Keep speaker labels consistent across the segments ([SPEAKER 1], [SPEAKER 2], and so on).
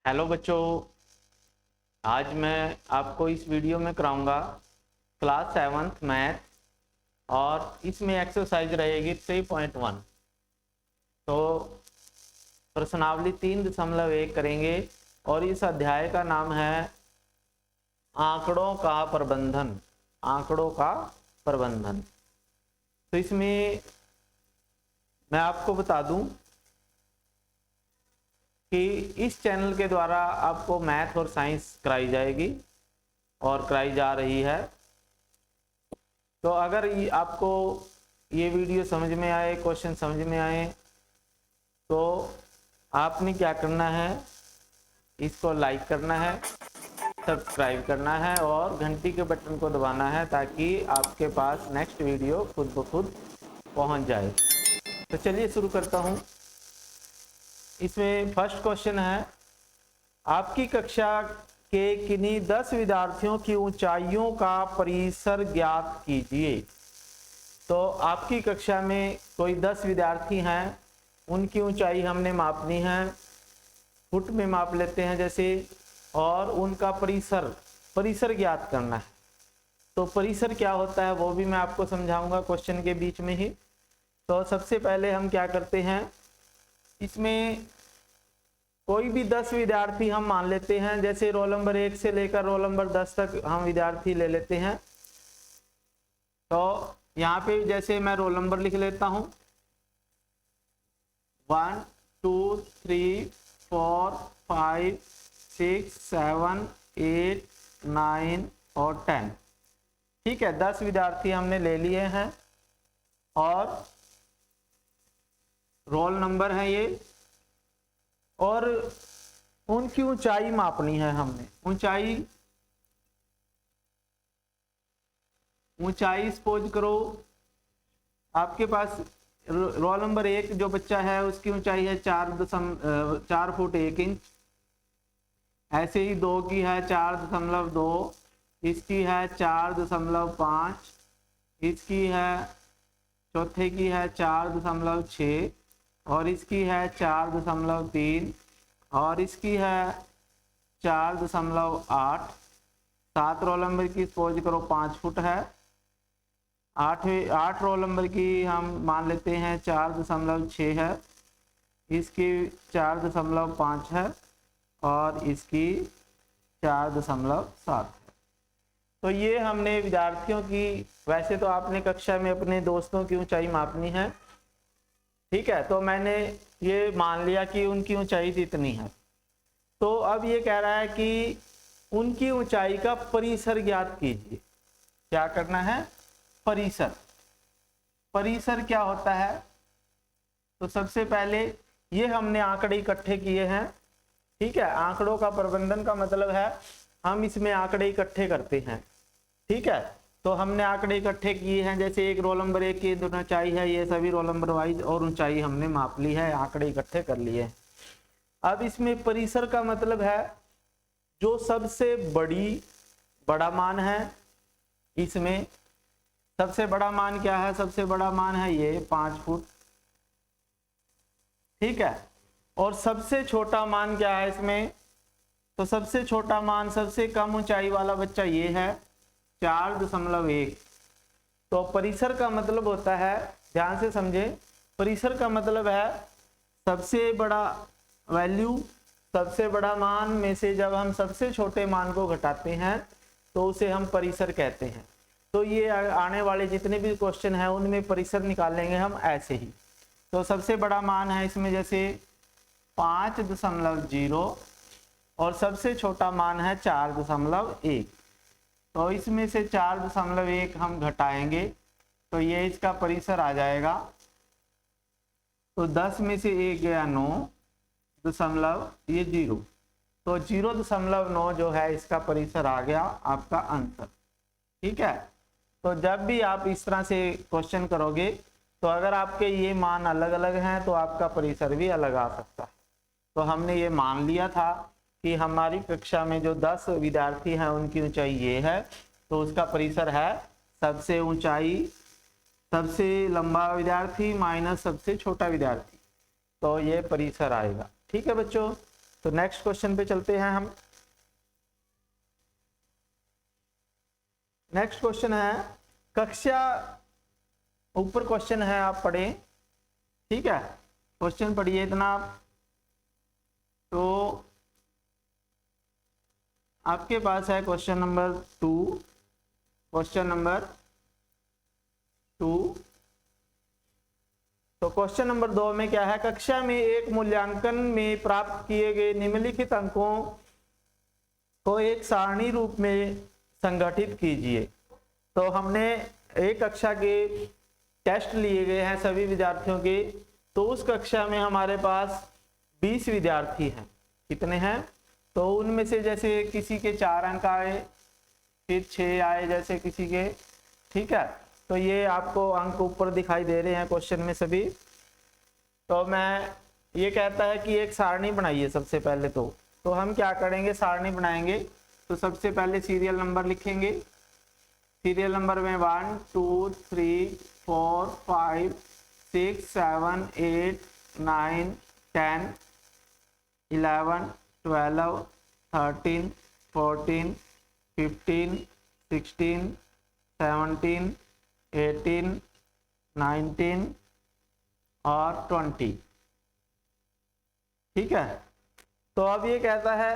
[SPEAKER 1] Hello बच्चों, आज मैं आपको इस वीडियो में कराऊंगा क्लास 7th मैथ और इसमें एक्सरसाइज रहेगी 3.1। तो प्रश्नावली 3.1 करेंगे और इस अध्याय का नाम है आंकड़ों का प्रबंधन। आंकड़ों का प्रबंधन। तो इसमें मैं आपको बता दूं कि इस चैनल के द्वारा आपको मैथ और साइंस कराई जाएगी और कराई जा रही है। तो अगर आपको ये वीडियो समझ में आए, क्वेश्चन समझ में आए, तो आपने क्या करना है, इसको लाइक करना है, सब्सक्राइब करना है और घंटी के बटन को दबाना है ताकि आपके पास नेक्स्ट वीडियो खुद ब खुद पहुंच जाए। तो चलिए शुरू करता हूं। इसमें फर्स्ट क्वेश्चन है, आपकी कक्षा के किन्हीं 10 विद्यार्थियों की ऊंचाइयों का परिसर ज्ञात कीजिए। तो आपकी कक्षा में कोई 10 विद्यार्थी हैं, उनकी ऊंचाई हमने मापनी है, फुट में माप लेते हैं जैसे, और उनका परिसर ज्ञात करना है। तो परिसर क्या होता है वो भी मैं आपको समझाऊंगा क्वेश्चन के बीच में ही। तो सबसे पहले हम क्या करते हैं, इसमें कोई भी 10 विद्यार्थी हम मान लेते हैं, जैसे रोल नंबर 1 से लेकर रोल नंबर 10 तक हम विद्यार्थी ले लेते हैं। तो यहाँ पे जैसे मैं रोल नंबर लिख लेता हूं, 1 2 3 4 5 6 7 8 9 और 10। ठीक है, 10 विद्यार्थी हमने ले लिए हैं और रोल नंबर है ये, और उनकी ऊंचाई मापनी है हमने। ऊंचाई सपोज करो आपके पास रोल नंबर 1 जो बच्चा है उसकी ऊंचाई है 4 फुट 1 इंच। ऐसे ही 2 की है 4.2, इसकी है 4.5, इसकी है चौथे की है 4.6 और इसकी है 4.3 और इसकी है 4.8। 7 रोल नंबर की सपोज करो 5 फुट है। 8 रोल नंबर की हम मान लेते हैं 4.6 है, इसकी 4.5 है और इसकी 4.7 है। तो ये हमने विद्यार्थियों की, वैसे तो आपने कक्षा में अपने दोस्तों की ऊंचाई मापनी है, ठीक है। तो मैंने ये मान लिया कि उनकी ऊंचाई इतनी है। तो अब ये कह रहा है कि उनकी ऊंचाई का परिसर ज्ञात कीजिए। क्या करना है, परिसर क्या होता है। तो सबसे पहले ये हमने आंकड़े इकट्ठे किए हैं, ठीक है। आंकड़ों का प्रबंधन का मतलब है हम इसमें आंकड़े इकट्ठे करते हैं, ठीक है। तो हमने आंकड़े इकट्ठे किए हैं, जैसे एक रोल नंबर 1 की ऊंचाई है, ये सभी रोल नंबर वाइज और ऊंचाई हमने माप ली है, आंकड़े इकट्ठे कर लिए। अब इसमें परिसर का मतलब है जो सबसे बड़ा मान है। इसमें सबसे बड़ा मान क्या है, सबसे बड़ा मान है ये 5 फुट, ठीक है। और सबसे छोटा मान क्या है इसमें, तो सबसे छोटा मान, सबसे कम ऊंचाई वाला बच्चा ये है 4.1। तो परिसर का मतलब होता है, ध्यान से समझे, परिसर का मतलब है सबसे बड़ा वैल्यू, सबसे बड़ा मान में से जब हम सबसे छोटे मान को घटाते हैं तो उसे हम परिसर कहते हैं। तो ये आने वाले जितने भी क्वेश्चन हैं उनमें परिसर निकालेंगे हम ऐसे ही। तो सबसे बड़ा मान है इसमें जैसे 5.0 और सबसे छोटा मान है 4.1। तो इसमें से 4.1 हम घटाएंगे तो ये इसका परिसर आ जाएगा। तो 10 में से 1 गया 9 दशमलव ये 0, तो 0.9 जो है इसका परिसर आ गया आपका आंसर, ठीक है। तो जब भी आप इस तरह से क्वेश्चन करोगे तो अगर आपके ये मान अलग अलग हैं तो आपका परिसर भी अलग आ सकता है। तो हमने ये मान लिया था कि हमारी कक्षा में जो 10 विद्यार्थी हैं उनकी ऊंचाई ये है, तो उसका परिसर है सबसे ऊंचाई, सबसे लंबा विद्यार्थी माइनस सबसे छोटा विद्यार्थी, तो ये परिसर आएगा, ठीक है बच्चों। तो नेक्स्ट क्वेश्चन पे चलते हैं हम। नेक्स्ट क्वेश्चन है कक्षा, ऊपर क्वेश्चन है आप पढ़ें, ठीक है, क्वेश्चन पढ़िए इतना आप। तो आपके पास है क्वेश्चन नंबर 2, क्वेश्चन नंबर 2। तो क्वेश्चन नंबर 2 में क्या है, कक्षा में एक मूल्यांकन में प्राप्त किए गए निम्नलिखित अंकों को एक सारणी रूप में संगठित कीजिए। तो हमने एक कक्षा के टेस्ट लिए गए हैं सभी विद्यार्थियों के। तो उस कक्षा में हमारे पास 20 विद्यार्थी हैं। कितने हैं? तो उनमें से जैसे किसी के 4 अंक आए, फिर 6 आए जैसे किसी के, ठीक है। तो ये आपको अंक ऊपर दिखाई दे रहे हैं क्वेश्चन में सभी। तो मैं ये कहता है कि एक सारणी बनाइए सबसे पहले। तो हम क्या करेंगे, सारणी बनाएंगे। तो सबसे पहले सीरियल नंबर लिखेंगे। सीरियल नंबर में 1 2 3 4 5 6 7 8 9 10 11 12 13 14 15 16 17 18 19 और 20, ठीक है। तो अब ये कहता है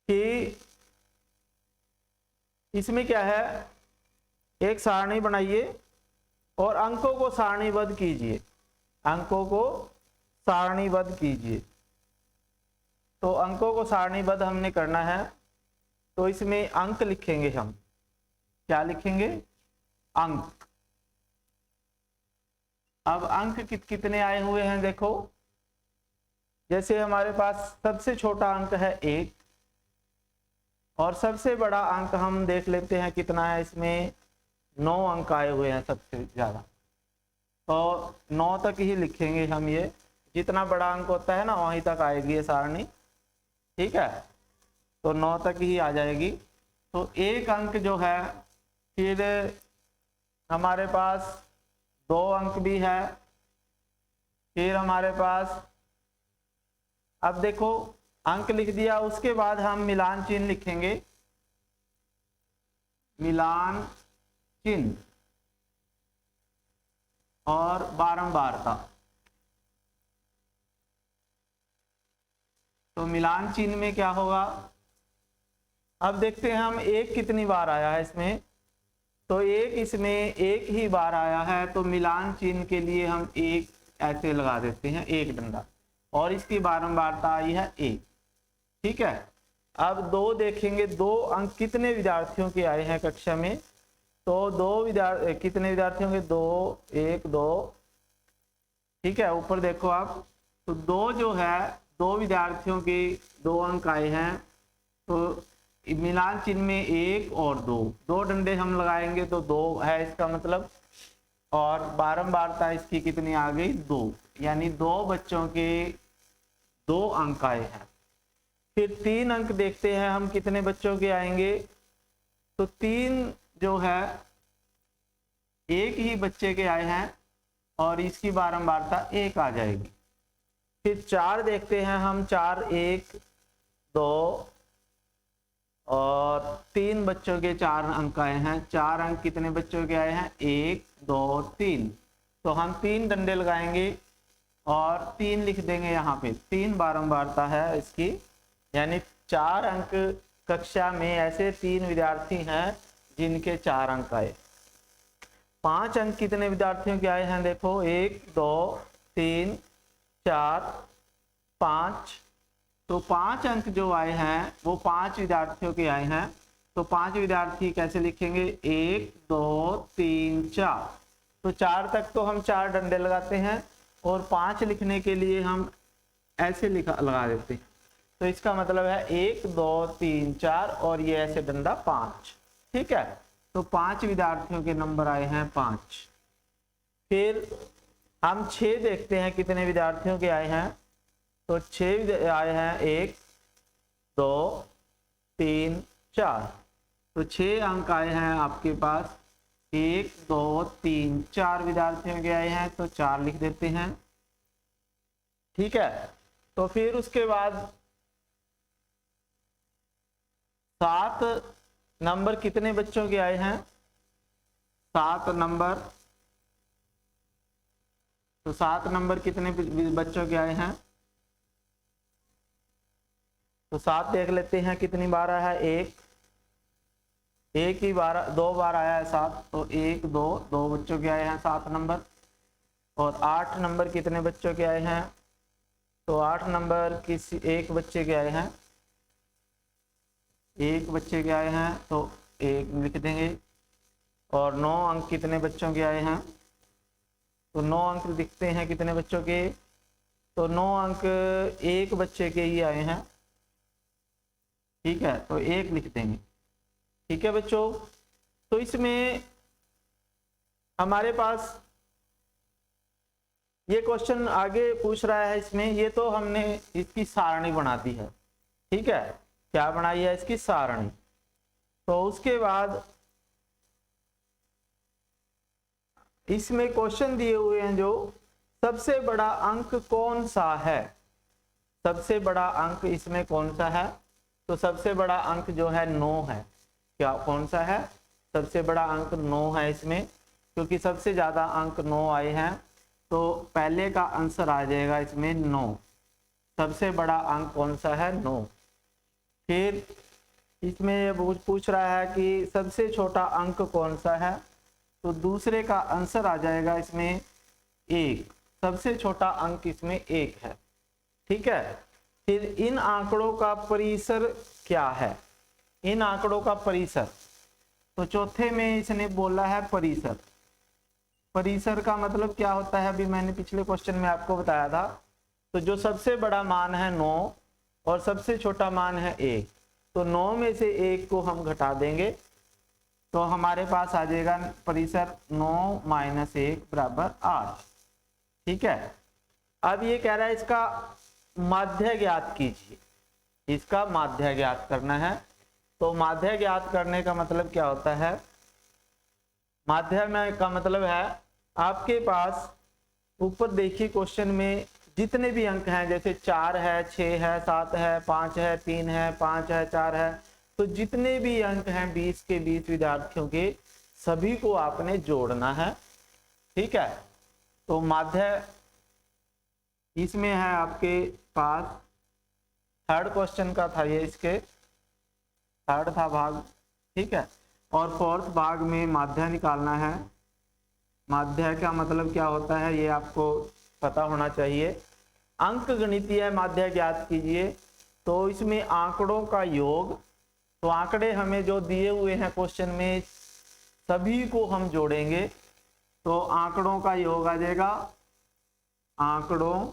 [SPEAKER 1] कि इसमें क्या है, एक सारणी बनाइए और अंकों को सारणीबद्ध कीजिए। अंकों को सारणीबद्ध कीजिए। तो अंकों को सारणीबद्ध हमने करना है। तो इसमें अंक लिखेंगे हम। क्या लिखेंगे? अंक। अब अंक कितने आए हुए हैं देखो। जैसे हमारे पास सबसे छोटा अंक है 1 और सबसे बड़ा अंक हम देख लेते हैं कितना है। इसमें 9 अंक आए हुए हैं सबसे ज्यादा। तो 9 तक ही लिखेंगे हम। ये जितना बड़ा अंक होता है ना वहीं तक आएगी ये सारणी, ठीक है। तो 9 तक ही आ जाएगी। तो एक अंक जो है, फिर हमारे पास 2 अंक भी है। फिर हमारे पास, अब देखो अंक लिख दिया, उसके बाद हम मिलान चिन्ह लिखेंगे। मिलान चिन्ह और बारंबारता। तो मिलान चिन्ह में क्या होगा, अब देखते हैं हम एक कितनी बार आया है इसमें। तो एक इसमें एक ही बार आया है। तो मिलान चिन्ह के लिए हम एक ऐसे लगा देते हैं, एक डंडा, और इसकी बारंबारता आई है 1, ठीक है। अब 2 देखेंगे, 2 अंक कितने विद्यार्थियों के आए हैं कक्षा में। तो कितने विद्यार्थियों के, 2 1 2, ठीक है। ऊपर देखो आप, तो 2 जो है, 2 विद्यार्थियों के 2 अंक आए हैं। तो मिलान चिन्ह में 1 और 2 डंडे हम लगाएंगे तो 2 है इसका मतलब। और बारंबारता इसकी कितनी आ गई, 2, यानी 2 बच्चों के 2 अंक आए हैं। फिर 3 अंक देखते हैं हम कितने बच्चों के आएंगे। तो 3 जो है एक ही बच्चे के आए हैं और इसकी बारंबारता 1 आ जाएगी। फिर 4 देखते हैं हम, 4 1 2 और 3 बच्चों के 4 अंक आए हैं। 4 अंक कितने बच्चों के आए हैं, 1 2 3। तो हम 3 डंडे लगाएंगे और 3 लिख देंगे यहाँ पे। 3 बारंबारता है इसकी, यानी 4 अंक कक्षा में ऐसे 3 विद्यार्थी हैं जिनके 4 अंक आए। 5 अंक कितने विद्यार्थियों के आए हैं देखो, 1 2 3 4 5। तो 5 अंक जो आए हैं वो 5 विद्यार्थियों के आए हैं। तो 5 विद्यार्थी कैसे लिखेंगे, 1 2 3 4। तो 4 तक तो हम 4 डंडे लगाते हैं और 5 लिखने के लिए हम ऐसे लगा देते हैं। तो इसका मतलब है 1 2 3 4 और ये ऐसे डंडा 5, ठीक है। तो 5 विद्यार्थियों के नंबर आए हैं 5। फिर हम 6 देखते हैं कितने विद्यार्थियों के आए हैं। तो 6 आए हैं, 1 2 3 4। तो 6 अंक आए हैं आपके पास, 1 2 3 4 विद्यार्थियों के आए हैं। तो 4 लिख देते हैं, ठीक है। तो फिर उसके बाद 7 नंबर कितने बच्चों के आए हैं? 7 नंबर। तो 7 नंबर कितने बच्चों के आए हैं? तो 7 देख लेते हैं कितनी बार आया है। एक ही बार, 2 बार आया है 7। तो 1 2 2 बच्चों के आए हैं 7 नंबर। और 8 नंबर कितने बच्चों के आए हैं? तो 8 नंबर किसी एक बच्चे के आए हैं। एक बच्चे के आए हैं तो 1 लिख देंगे। और 9 अंक कितने बच्चों के आए हैं? तो 9 अंक दिखते हैं कितने बच्चों के? तो 9 अंक एक बच्चे के ही आए हैं। ठीक है, तो 1 लिख देंगे। ठीक है बच्चों, तो इसमें हमारे पास ये क्वेश्चन आगे पूछ रहा है। इसमें ये तो हमने इसकी सारणी बना दी है। ठीक है, क्या बनाई है? इसकी सारणी। तो उसके बाद इसमें क्वेश्चन दिए हुए हैं जो सबसे बड़ा अंक कौन सा है? सबसे बड़ा अंक इसमें कौन सा है? तो सबसे बड़ा अंक जो है 9 है। क्या कौन सा है? सबसे बड़ा अंक 9 है इसमें, क्योंकि सबसे ज्यादा अंक 9 आए हैं। तो पहले का आंसर आ जाएगा इसमें 9। सबसे बड़ा अंक कौन सा है? 9। फिर इसमें ये पूछ रहा है कि सबसे छोटा अंक कौन सा है? तो दूसरे का आंसर आ जाएगा इसमें 1। सबसे छोटा अंक इसमें 1 है। ठीक है, फिर इन आंकड़ों का परिसर क्या है? इन आंकड़ों का परिसर, तो चौथे में इसने बोला है परिसर। परिसर का मतलब क्या होता है? अभी मैंने पिछले क्वेश्चन में आपको बताया था। तो जो सबसे बड़ा मान है 9 और सबसे छोटा मान है 1, तो 9 में से 1 को हम घटा देंगे तो हमारे पास आ जाएगा परिसर 9 - 1 = 8। ठीक है, अब ये कह रहा है इसका माध्य ज्ञात कीजिए। इसका माध्य ज्ञात करना है। तो माध्य ज्ञात करने का मतलब क्या होता है? माध्य में का मतलब है आपके पास ऊपर देखिए क्वेश्चन में जितने भी अंक हैं, जैसे 4 है, 6 है, 7 है, 5 है, 3 है, 5 है, 4 है, तो जितने भी अंक हैं 20 के 20 विद्यार्थियों के, सभी को आपने जोड़ना है। ठीक है, तो माध्य इसमें है आपके पास। थर्ड क्वेश्चन का था ये, इसके थर्ड था भाग। ठीक है, और फोर्थ भाग में माध्य निकालना है। माध्य का मतलब क्या होता है ये आपको पता होना चाहिए। अंक गणितीय माध्य ज्ञात कीजिए। तो इसमें आंकड़ों का योग, तो आंकड़े हमें जो दिए हुए हैं क्वेश्चन में सभी को हम जोड़ेंगे तो आंकड़ों का योग आ जाएगा। आंकड़ों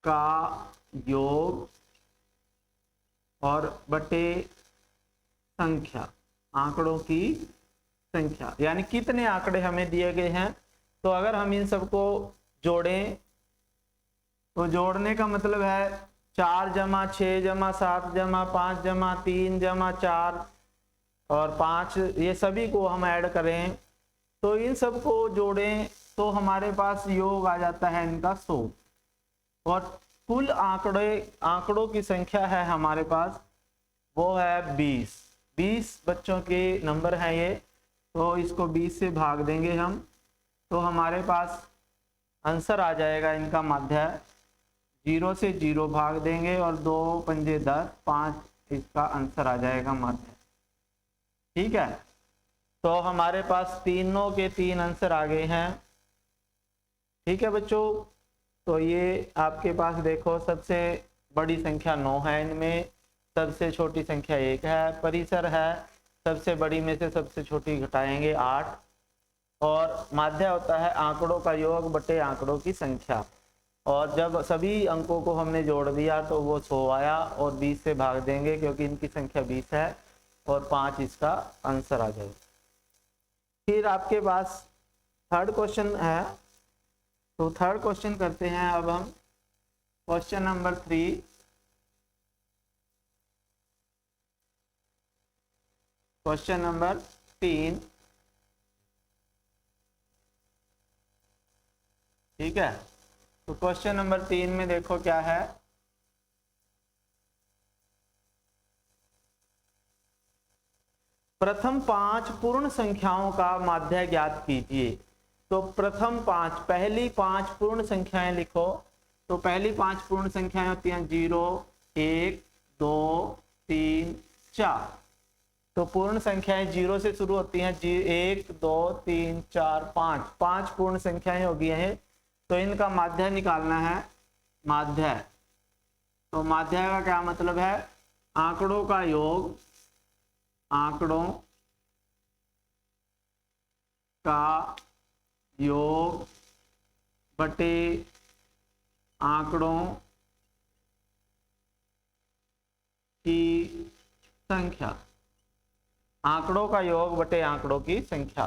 [SPEAKER 1] का योग और बटे संख्या, आंकड़ों की संख्या, यानी कितने आंकड़े हमें दिए गए हैं। तो अगर हम इन सबको जोड़ें तो जोड़ने का मतलब है 4 + 6 + 7 + 5 + 3 + 4 और 5, ये सभी को हम ऐड करें तो इन सबको जोड़ें तो हमारे पास योग आ जाता है इनका 100। और कुल आंकड़ों की संख्या है हमारे पास, वो है 20। 20 बच्चों के नंबर हैं ये, तो इसको 20 से भाग देंगे हम तो हमारे पास आंसर आ जाएगा इनका माध्य। 0 से 0 भाग देंगे और 2 पंजे 10, 5 इसका आंसर आ जाएगा माध्य। ठीक है, तो हमारे पास तीनों के 3 आंसर आ गए हैं। ठीक है बच्चों, तो ये आपके पास देखो सबसे बड़ी संख्या 9 है, इनमें सबसे छोटी संख्या 1 है। परिसर है, सबसे बड़ी में से सबसे छोटी घटाएंगे 8। और माध्य होता है आंकड़ों का योग बटे आंकड़ों की संख्या। और जब सभी अंकों को हमने जोड़ दिया तो वो 100 आया और 20 से भाग देंगे क्योंकि इनकी संख्या 20 है और 5 इसका आंसर आ जाएगा। फिर आपके पास थर्ड क्वेश्चन है, तो थर्ड क्वेश्चन करते हैं अब हम। Question number 3। Question number 3। ठीक है, तो क्वेश्चन नंबर 3 में देखो क्या है। प्रथम 5 पूर्ण संख्याओं का माध्य ज्ञात कीजिए। तो प्रथम 5, पहली 5 पूर्ण संख्याएं लिखो। तो पहली 5 पूर्ण संख्याएं होती हैं 0, 1, 2, 3, 4। तो पूर्ण संख्याएं 0 से शुरू होती हैं। 1, 2, 3, 4, 5, 5 पूर्ण संख्याएं हो गई हैं। तो इनका माध्य निकालना है। माध्य, तो माध्य का क्या मतलब है? आंकड़ों का योग, आंकड़ों का योग बटे आंकड़ों की संख्या। आंकड़ों का योग बटे आंकड़ों की संख्या।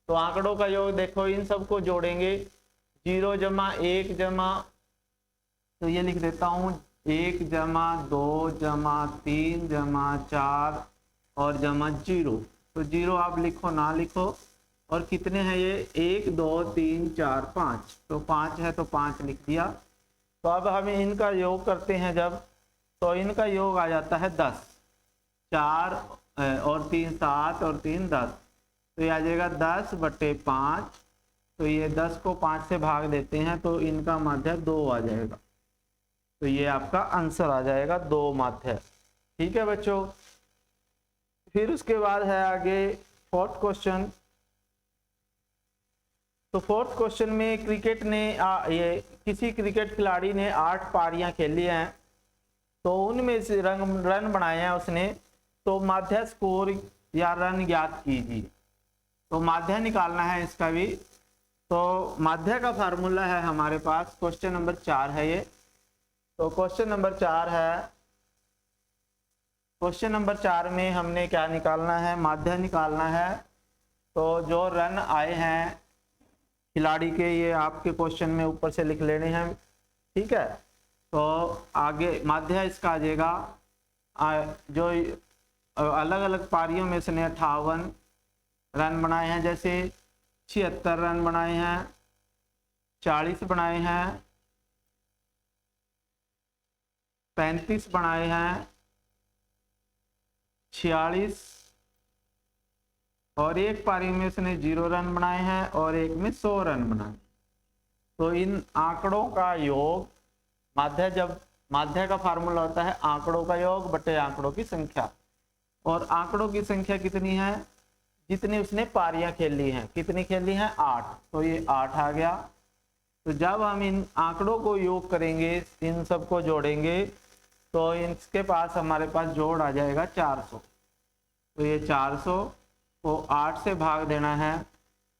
[SPEAKER 1] तो आंकड़ों का योग देखो, इन सबको जोड़ेंगे। 0 जमा 1 जमा, तो ये लिख देता हूं 1 जमा 2 जमा 3 जमा 4 और जमा 0। तो 0 आप लिखो ना लिखो। और कितने हैं ये? 1, 2, 3, 4, 5। तो 5 है तो 5 लिख दिया। तो अब हम इनका योग करते हैं जब, तो इनका योग आ जाता है 10। 4 और 3 7 और 3 10। तो ये आ जाएगा 10 बटे 5। तो ये 10 को 5 से भाग देते हैं तो इनका माध्य 2 आ जाएगा। तो ये आपका आंसर आ जाएगा 2 माध्य। ठीक है बच्चों। फिर उसके बाद है आगे 4th क्वेश्चन। तो 4th क्वेश्चन में क्रिकेट ने ये किसी क्रिकेट खिलाड़ी ने 8 पारियां खेली हैं। तो उनमें से रन बनाए हैं उसने। तो माध्य स्कोर या रन ज्ञात कीजिए। तो माध्य निकालना है इसका भी। तो माध्य का फार्मूला है हमारे पास, क्वेश्चन नंबर 4 है ये। तो क्वेश्चन नंबर 4 है। क्वेश्चन नंबर 4 में हमने क्या निकालना है? माध्य निकालना है। तो जो रन आए हैं खिलाड़ी के, ये आपके क्वेश्चन में ऊपर से लिख लेने हैं। ठीक है। तो आगे माध्य इसका आ जाएगा, जो अलग अलग पारियों में इसने 58 रन बनाए हैं। जैसे 76 रन बनाए हैं, 40 बनाए हैं, 35 बनाए हैं, 46 और एक पारी में उसने 0 रन बनाए हैं और एक में 100 रन बनाए। तो इन आंकड़ों का योग, माध्य, जब माध्य का फार्मूला होता है आंकड़ों का योग बटे आंकड़ों की संख्या। और आंकड़ों की संख्या कितनी है? जितनी उसने पारियां खेली हैं। कितनी खेली हैं? 8। तो ये 8 आ गया। तो जब हम इन आंकड़ों को योग करेंगे, इन सबको जोड़ेंगे, तो इसके पास हमारे पास जोड़ आ जाएगा 400। तो ये 400 को 8 से भाग देना है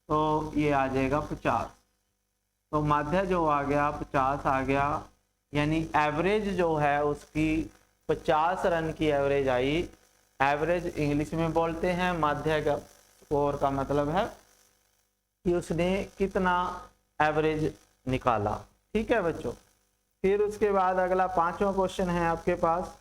[SPEAKER 1] तो ये आ जाएगा 50। तो माध्य जो आ गया 50 आ गया। यानी एवरेज जो है उसकी 50 रन की एवरेज आई। एवरेज इंग्लिश में बोलते हैं। माध्य का स्कोर का मतलब है कि उसने कितना एवरेज निकाला। ठीक है बच्चों। फिर उसके बाद अगला 5वां क्वेश्चन है आपके पास।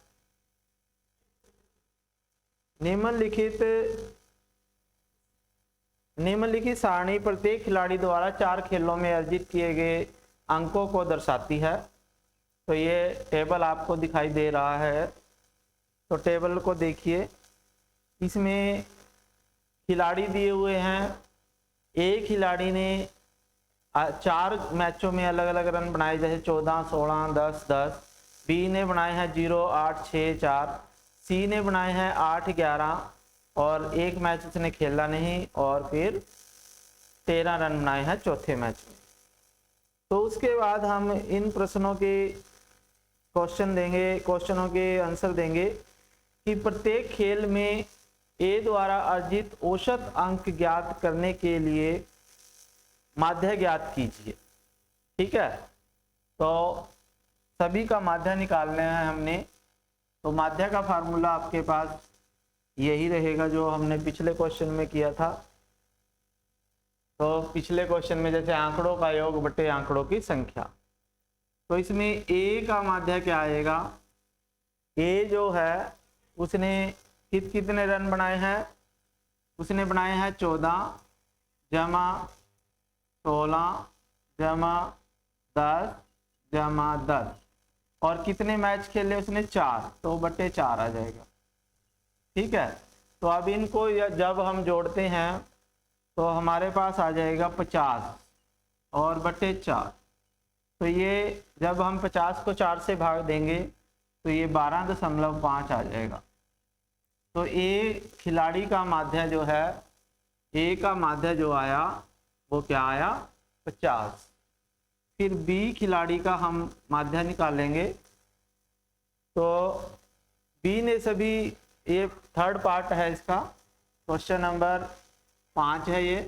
[SPEAKER 1] निम्नलिखित सारणी प्रत्येक खिलाड़ी द्वारा 4 खेलों में अर्जित किए गए अंकों को दर्शाती है। तो ये टेबल आपको दिखाई दे रहा है। तो टेबल को देखिए, इसमें खिलाड़ी दिए हुए हैं। एक खिलाड़ी ने 4 मैचों में अलग अलग रन बनाए, जैसे 14, 16, 10, 10। बी ने बनाए हैं 0, 8, 6, 4। सी ने बनाए हैं 8, 11 और एक मैच उसने खेला नहीं। और फिर 13 रन बनाए हैं चौथे मैच में। तो उसके बाद हम इन प्रश्नों के क्वेश्चनों के आंसर देंगे कि प्रत्येक खेल में ए द्वारा अर्जित औसत अंक ज्ञात करने के लिए माध्य ज्ञात कीजिए। ठीक है। तो सभी का माध्य निकालना है हमने। तो माध्य का फार्मूला आपके पास यही रहेगा जो हमने पिछले क्वेश्चन में किया था। तो पिछले क्वेश्चन में जैसे आंकड़ों का योग बटे आंकड़ों की संख्या। तो इसमें ए का माध्य क्या आएगा? ए जो है उसने कितने रन बनाए हैं? उसने बनाए हैं 14 जमा 16 जमा 10 जमा 10, और कितने मैच खेले उसने 4, तो बटे 4 आ जाएगा। ठीक है, तो अब इनको जब हम जोड़ते हैं तो हमारे पास आ जाएगा 50 और बटे 4। तो ये जब हम 50 को 4 से भाग देंगे तो ये 12.5 आ जाएगा। तो ए खिलाड़ी का माध्य जो है, ए का माध्य जो आया वो क्या आया, 50। फिर बी खिलाड़ी का हम माध्य निकालेंगे, तो बी ने सभी, ये थर्ड पार्ट है इसका, क्वेश्चन नंबर 5 है ये,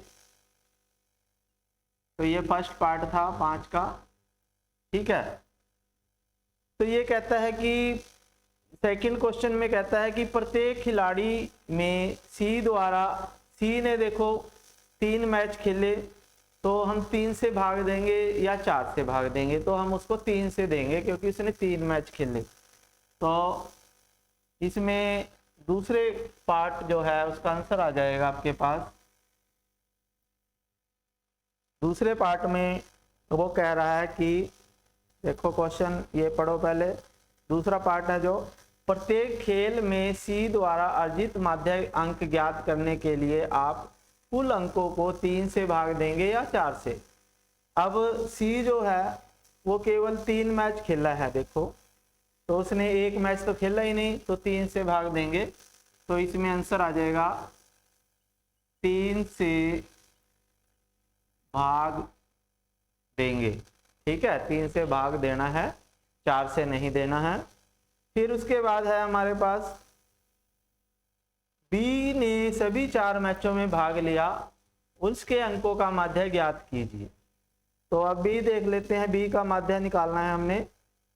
[SPEAKER 1] तो ये फर्स्ट पार्ट था 5 का। ठीक है, तो ये कहता है कि सेकंड क्वेश्चन में कहता है कि प्रत्येक खिलाड़ी में सी द्वारा, सी ने देखो 3 मैच खेले, तो हम 3 से भाग देंगे या 4 से भाग देंगे, तो हम उसको 3 से देंगे क्योंकि उसने 3 मैच खेले। तो इसमें दूसरे पार्ट जो है उसका आंसर आ जाएगा आपके पास। दूसरे पार्ट में वो कह रहा है कि देखो क्वेश्चन ये पढ़ो पहले, दूसरा पार्ट है जो प्रत्येक खेल में सी द्वारा अर्जित माध्य अंक ज्ञात करने के लिए आप कुल अंकों को 3 से भाग देंगे या 4 से। अब सी जो है वो केवल 3 मैच खेला है, देखो, तो उसने 1 मैच तो खेला ही नहीं, तो 3 से भाग देंगे, तो इसमें आंसर आ जाएगा 3 से भाग देंगे। ठीक है, 3 से भाग देना है, 4 से नहीं देना है। फिर उसके बाद है हमारे पास बी ने सभी 4 मैचों में भाग लिया, उसके अंकों का माध्य ज्ञात कीजिए। तो अब बी देख लेते हैं, बी का माध्य निकालना है हमने।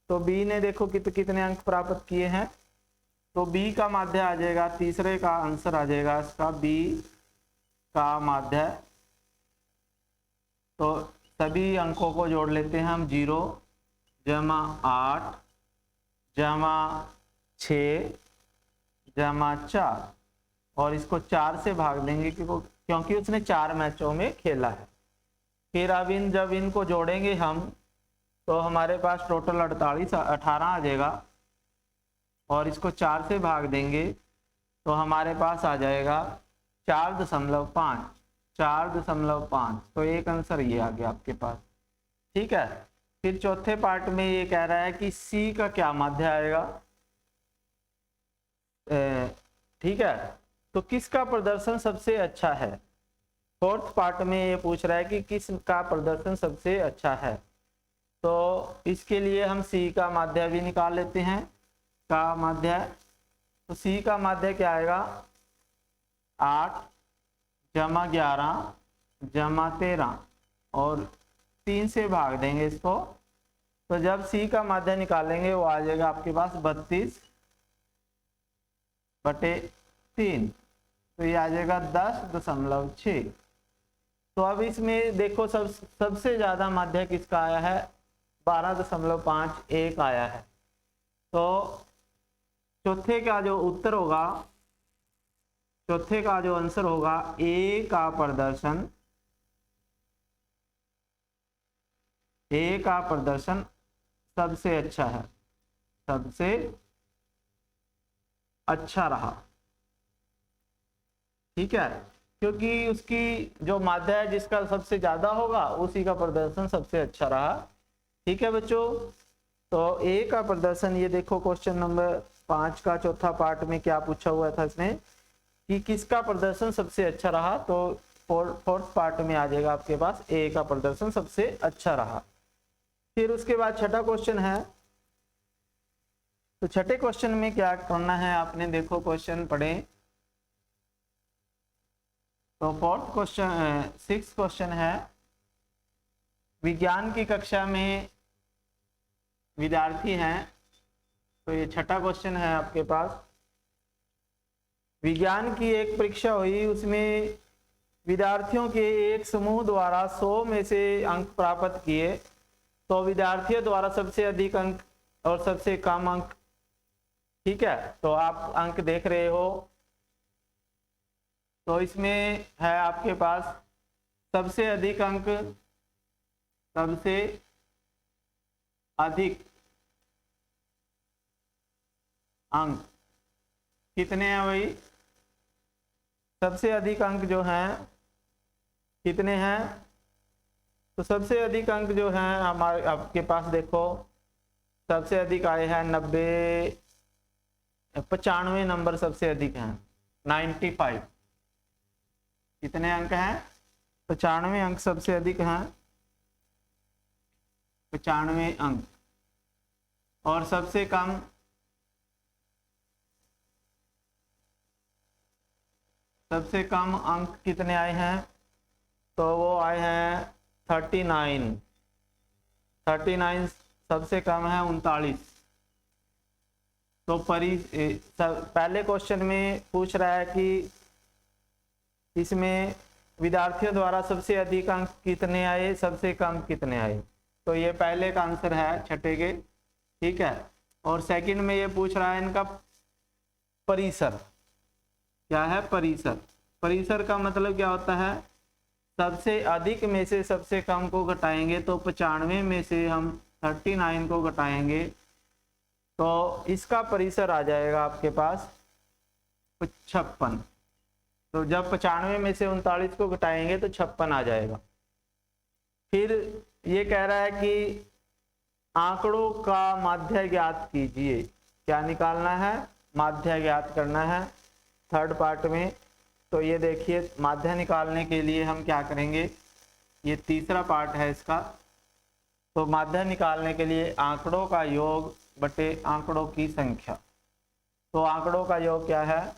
[SPEAKER 1] तो बी ने देखो कितने अंक प्राप्त किए हैं, तो बी का माध्य आ जाएगा, तीसरे का आंसर आ जाएगा इसका बी का माध्य। तो सभी अंकों को जोड़ लेते हैं हम, 0 जमा 8 जमा 6 जमा 4, और इसको 4 से भाग देंगे क्योंकि उसने 4 मैचों में खेला है। फिर अब जब इनको जोड़ेंगे हम, तो हमारे पास टोटल 18 आ जाएगा, और इसको 4 से भाग देंगे तो हमारे पास आ जाएगा 4.5, 4.5। तो एक आंसर ये आ गया आपके पास। ठीक है, फिर चौथे पार्ट में ये कह रहा है कि सी का क्या माध्य आएगा। ठीक है, तो किसका प्रदर्शन सबसे अच्छा है। फोर्थ पार्ट में ये पूछ रहा है कि किसका प्रदर्शन सबसे अच्छा है, तो इसके लिए हम सी का माध्य भी निकाल लेते हैं, का माध्य। तो सी का माध्य क्या आएगा, 8 जमा 11 जमा 13, और 3 से भाग देंगे इसको। तो जब सी का माध्य निकालेंगे वो आ जाएगा आपके पास 32/3, तो ये आ जाएगा 10.6। तो अब इसमें देखो सबसे ज्यादा माध्य किसका आया है, 12.51 आया है। तो चौथे का जो उत्तर होगा, चौथे का जो आंसर होगा, ए का प्रदर्शन, ए का प्रदर्शन सबसे अच्छा है, सबसे अच्छा रहा। ठीक है, क्योंकि उसकी जो माध्य है जिसका सबसे ज्यादा होगा उसी का प्रदर्शन सबसे अच्छा रहा। ठीक है बच्चों, तो ए का प्रदर्शन, ये देखो क्वेश्चन नंबर 5 का चौथा पार्ट में क्या पूछा हुआ था इसने कि किसका प्रदर्शन सबसे अच्छा रहा, तो फोर्थ पार्ट में आ जाएगा आपके पास ए का प्रदर्शन सबसे अच्छा रहा। फिर उसके बाद छठा क्वेश्चन है, तो छठे क्वेश्चन में क्या करना है आपने, देखो क्वेश्चन पढ़े। तो फोर्थ क्वेश्चन, 6th क्वेश्चन है, विज्ञान की कक्षा में विद्यार्थी हैं, तो ये छठा क्वेश्चन है आपके पास। विज्ञान की एक परीक्षा हुई, उसमें विद्यार्थियों के एक समूह द्वारा 100 में से अंक प्राप्त किए, तो विद्यार्थियों द्वारा सबसे अधिक अंक और सबसे कम अंक। ठीक है, तो आप अंक देख रहे हो, तो इसमें है आपके पास सबसे अधिक अंक, सबसे अधिक अंक कितने हैं भाई? सबसे अधिक अंक जो हैं कितने हैं? तो सबसे अधिक अंक जो हैं हमारे आपके पास देखो, सबसे अधिक आए हैं 95 नंबर सबसे अधिक हैं, 95। कितने अंक हैं? 95 अंक सबसे अधिक हैं, 95 अंक। और सबसे कम अंक कितने आए हैं? तो वो आए हैं 39 सबसे कम है 39। तो पहले क्वेश्चन में पूछ रहा है कि इसमें विद्यार्थियों द्वारा सबसे अधिक अंक कितने आए, सबसे कम कितने आए। तो ये पहले का आंसर है छठे के, ठीक है। और सेकंड में ये पूछ रहा है इनका परिसर, क्या है? परिसर। परिसर का मतलब क्या होता है? सबसे अधिक में से सबसे कम को घटाएंगे, तो 95 में से हम 39 को घटाएंगे तो इसका परिसर आ जाएगा आपके पास 56। तो जब 95 में से 39 को घटाएंगे तो 56 आ जाएगा। फिर ये कह रहा है कि आंकड़ों का माध्य ज्ञात कीजिए। क्या निकालना है? माध्य ज्ञात करना है थर्ड पार्ट में। तो ये देखिए, माध्य निकालने के लिए हम क्या करेंगे, ये तीसरा पार्ट है इसका। तो माध्य निकालने के लिए आंकड़ों का योग बटे आंकड़ों की संख्या। तो आंकड़ों का योग क्या है?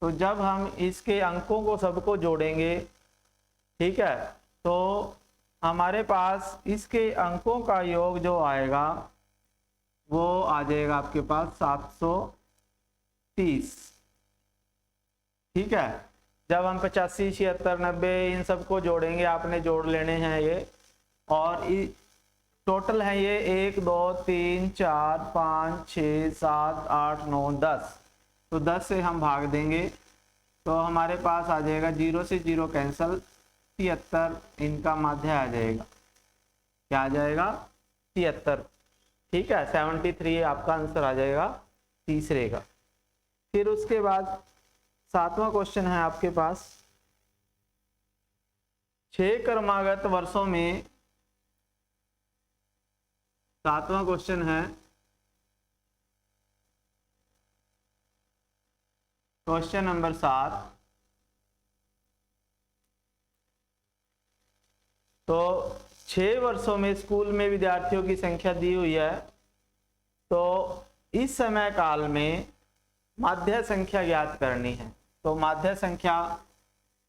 [SPEAKER 1] तो जब हम इसके अंकों को सबको जोड़ेंगे, ठीक है, तो हमारे पास इसके अंकों का योग जो आएगा वो आ जाएगा आपके पास 730, ठीक है। जब हम 85, 76, 90 इन सबको जोड़ेंगे, आपने जोड़ लेने हैं ये, और टोटल है ये 1 2 3 4 5 6 7 8 9 10। तो 10 से हम भाग देंगे तो हमारे पास आ जाएगा 0 से 0 कैंसल, 73 इनका माध्य आ जाएगा। क्या आ जाएगा? 73, ठीक है। 73 आपका आंसर आ जाएगा तीसरे का। फिर उसके बाद सातवां क्वेश्चन है आपके पास, 6 क्रमागत वर्षों में, सातवां क्वेश्चन है, क्वेश्चन नंबर 7। तो 6 वर्षों में स्कूल में विद्यार्थियों की संख्या दी हुई है। तो इस समय काल में माध्य संख्या ज्ञात करनी है। तो माध्य संख्या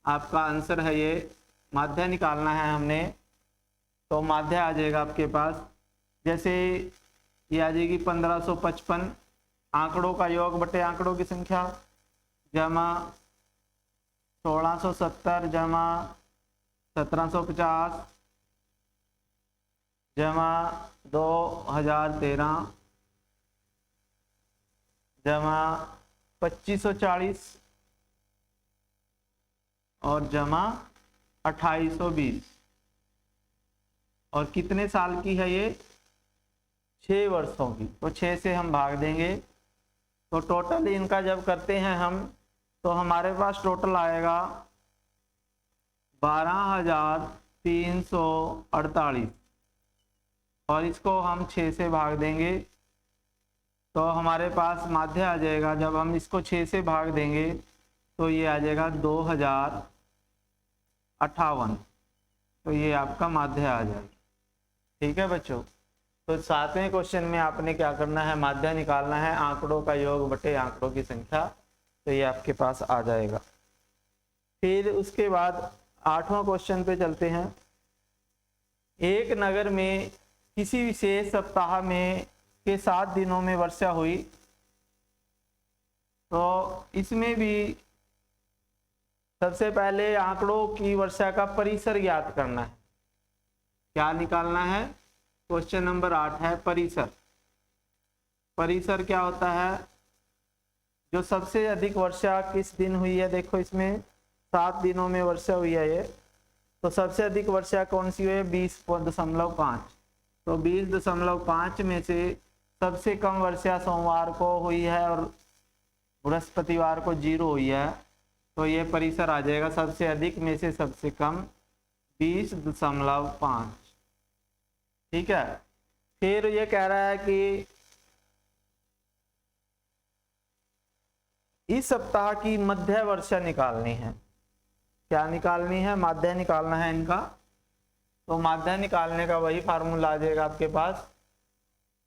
[SPEAKER 1] आपका आंसर है ये, माध्य निकालना है हमने। तो माध्य आ जाएगा आपके पास, जैसे ये आ जाएगी 1555 आंकड़ों का योग बटे आंकड़ों की संख्या, जमा 1670 जमा 1750 जमा 2013 जमा 2540 और जमा 2820। और कितने साल की है ये? 6 वर्षों की। तो 6 से हम भाग देंगे तो टोटल इनका जब करते हैं हम, तो हमारे पास टोटल आएगा 12,348। और इसको हम 6 से भाग देंगे तो हमारे पास माध्य आ जाएगा। जब हम इसको 6 से भाग देंगे तो ये आ जाएगा 2058। तो ये आपका माध्य आ जाएगा, ठीक है बच्चों। तो 7वें क्वेश्चन में आपने क्या करना है? माध्य निकालना है, आंकड़ों का योग बटे आंकड़ों की संख्या। तो ये आपके पास आ जाएगा। फिर उसके बाद 8वां क्वेश्चन पे चलते हैं। एक नगर में किसी विशेष सप्ताह में के 7 दिनों में वर्षा हुई। तो इसमें भी सबसे पहले आंकड़ों की वर्षा का परिसर ज्ञात करना है। क्या निकालना है? क्वेश्चन नंबर 8 है परिसर। परिसर क्या होता है? जो सबसे अधिक वर्षा किस दिन हुई है? देखो इसमें 7 दिनों में वर्षा हुई है ये। तो सबसे अधिक वर्षा कौन सी हुई है? 20.5। तो 20.5 में से सबसे कम वर्षा सोमवार को हुई है और बृहस्पतिवार को 0 हुई है, तो ये परिसर आ जाएगा सबसे अधिक में से सबसे कम 20.5। ठीक है। फिर ये कह रहा है कि इस सप्ताह की मध्य वर्षा निकालनी है। क्या निकालनी है? माध्य निकालना है इनका। तो माध्य निकालने का वही फार्मूला आ जाएगा आपके पास।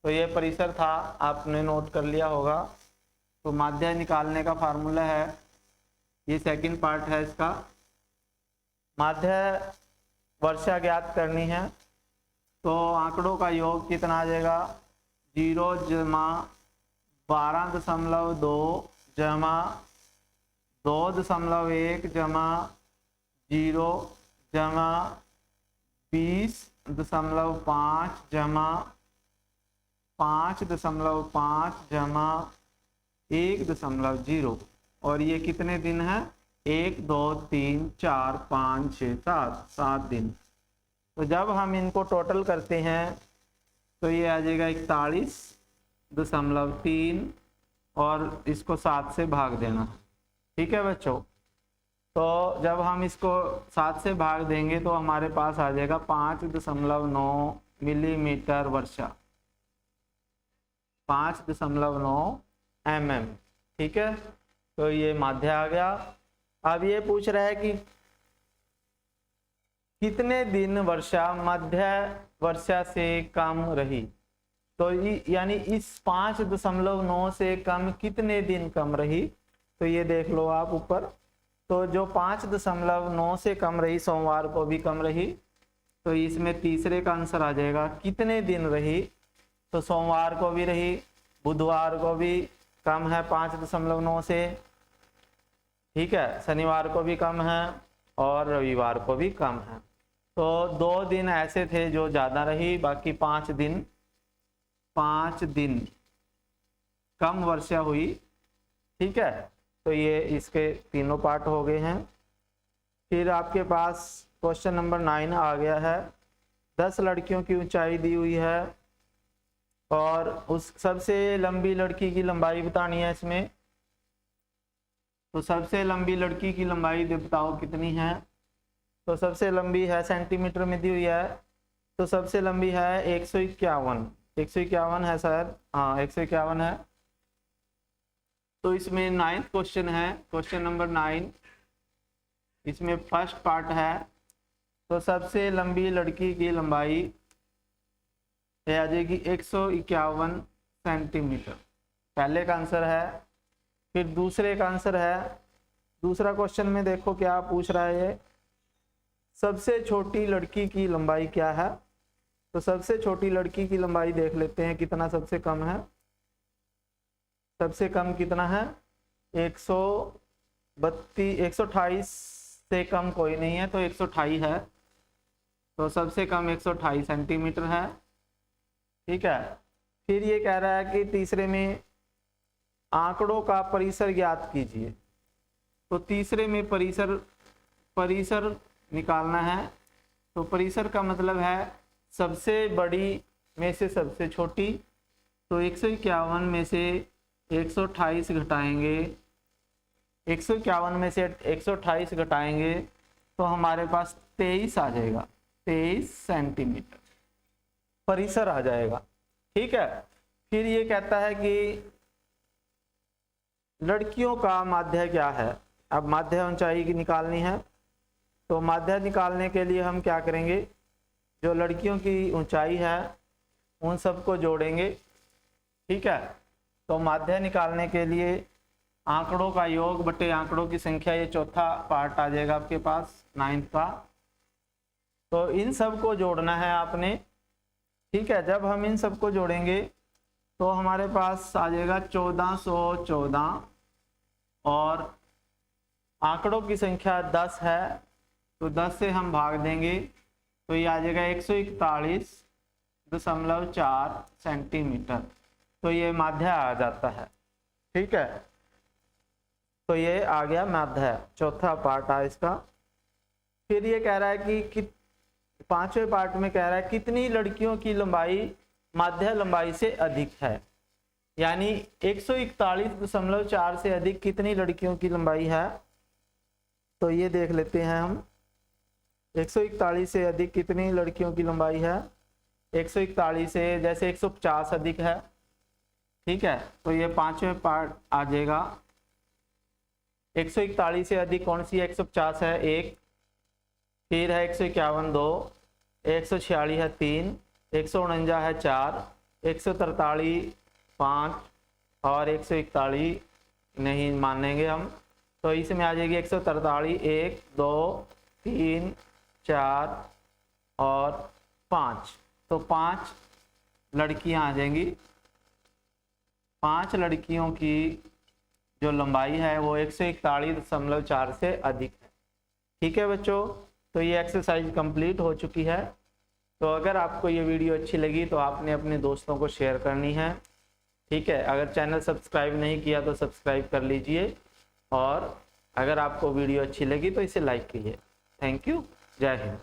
[SPEAKER 1] तो ये परिसर था, आपने नोट कर लिया होगा। तो माध्य निकालने का फार्मूला है, ये सेकंड पार्ट है इसका। माध्य वर्षा ज्ञात करनी है, तो आंकड़ों का योग कितना आ जाएगा? 0 जमा 12.2 जमा 2.1 जमा 0 जमा 20.5 जमा 5.5 जमा 1.0। और ये कितने दिन है? 1 2 3 4 5 6 7 दिन। तो जब हम इनको टोटल करते हैं तो ये आ जाएगा 41.3 और इसको 7 से भाग देना। ठीक है बच्चों। तो जब हम इसको 7 से भाग देंगे तो हमारे पास आ जाएगा 5.9 मिलीमीटर वर्षा, 5.9 mm। ठीक है। तो ये माध्य आ गया। अब ये पूछ रहा है कि कितने दिन वर्षा मध्य वर्षा से कम रही। तो यानी इस 5.9 से कम कितने दिन कम रही, तो ये देख लो आप ऊपर। तो जो 5.9 से कम रही, सोमवार को भी कम रही, तो इसमें तीसरे का आंसर आ जाएगा कितने दिन रही। तो सोमवार को भी रही, बुधवार को भी कम है 5.9 से। ठीक है। शनिवार को भी कम है और रविवार को भी कम है। तो 2 दिन ऐसे थे जो ज्यादा रही, बाकी 5 दिन कम वर्षा हुई। ठीक है। तो ये इसके तीनों पार्ट हो गए हैं। फिर आपके पास क्वेश्चन नंबर 9 आ गया है। 10 लड़कियों की ऊंचाई दी हुई है और उस सबसे लंबी लड़की की लंबाई बतानी है इसमें। तो सबसे लंबी लड़की की लंबाई बताओ कितनी है। तो सबसे लंबी है, सेंटीमीटर में दी हुई है, तो सबसे लंबी है 151 है शायद, हाँ 151 है। तो इसमें 9th क्वेश्चन है, क्वेश्चन नंबर 9, इसमें फर्स्ट पार्ट है। तो सबसे लंबी लड़की की लंबाई आ जाएगी 151 सेंटीमीटर, पहले का आंसर है। फिर दूसरे का आंसर है, दूसरा क्वेश्चन में देखो क्या पूछ रहा है ये, सबसे छोटी लड़की की लंबाई क्या है। तो सबसे छोटी लड़की की लंबाई देख लेते हैं कितना सबसे कम है। सबसे कम कितना है? 128 से कम कोई नहीं है, तो 128 है। तो सबसे कम 128 सेंटीमीटर है। ठीक है। फिर ये कह रहा है कि तीसरे में आंकड़ों का परिसर ज्ञात कीजिए। तो तीसरे में परिसर निकालना है। तो परिसर का मतलब है सबसे बड़ी में से सबसे छोटी। तो 151 में से 128 घटाएंगे, 151 में से 128 घटाएंगे तो हमारे पास 23 आ जाएगा, 23 सेंटीमीटर परिसर आ जाएगा। ठीक है। फिर ये कहता है कि लड़कियों का माध्य क्या है। अब माध्य ऊंचाई की निकालनी है। तो माध्य निकालने के लिए हम क्या करेंगे, जो लड़कियों की ऊंचाई है उन सबको जोड़ेंगे। ठीक है। तो माध्य निकालने के लिए आंकड़ों का योग बटे आंकड़ों की संख्या, ये चौथा पार्ट आ जाएगा आपके पास 9th का। तो इन सब को जोड़ना है आपने। ठीक है। जब हम इन सबको जोड़ेंगे तो हमारे पास आ जाएगा 1414 और आंकड़ों की संख्या 10 है, तो 10 से हम भाग देंगे तो ये आ जाएगा 141.4 सेंटीमीटर। तो ये माध्य आ जाता है। ठीक है। तो ये आ गया माध्य, चौथा पार्ट है इसका। फिर ये कह रहा है कि 5वें पार्ट में कह रहा है कितनी लड़कियों की लंबाई माध्य लंबाई से अधिक है, यानी 141.4 से अधिक कितनी लड़कियों की लंबाई है। तो ये देख लेते हैं हम, 141 से अधिक कितनी लड़कियों की लंबाई है। 141 से जैसे 150 अधिक है, ठीक है, तो ये 5वें पार्ट आ जाएगा। 141 से अधिक कौन सी है, 150 है 1, फिर है 151 2, 146 है 3, 149 है 4, 143 5 और 141 नहीं मानेंगे हम, तो इसमें आ जाएगी 143 1 2 3 4 और 5, तो 5 लड़कियां आ जाएंगी। 5 लड़कियों की जो लंबाई है वो 141.4 से अधिक है। ठीक है बच्चों, तो ये एक्सरसाइज कंप्लीट हो चुकी है। तो अगर आपको ये वीडियो अच्छी लगी तो आपने अपने दोस्तों को शेयर करनी है, ठीक है। अगर चैनल सब्सक्राइब नहीं किया तो सब्सक्राइब कर लीजिए, और अगर आपको वीडियो अच्छी लगी तो इसे लाइक कीजिए। थैंक यू, जय हिंद।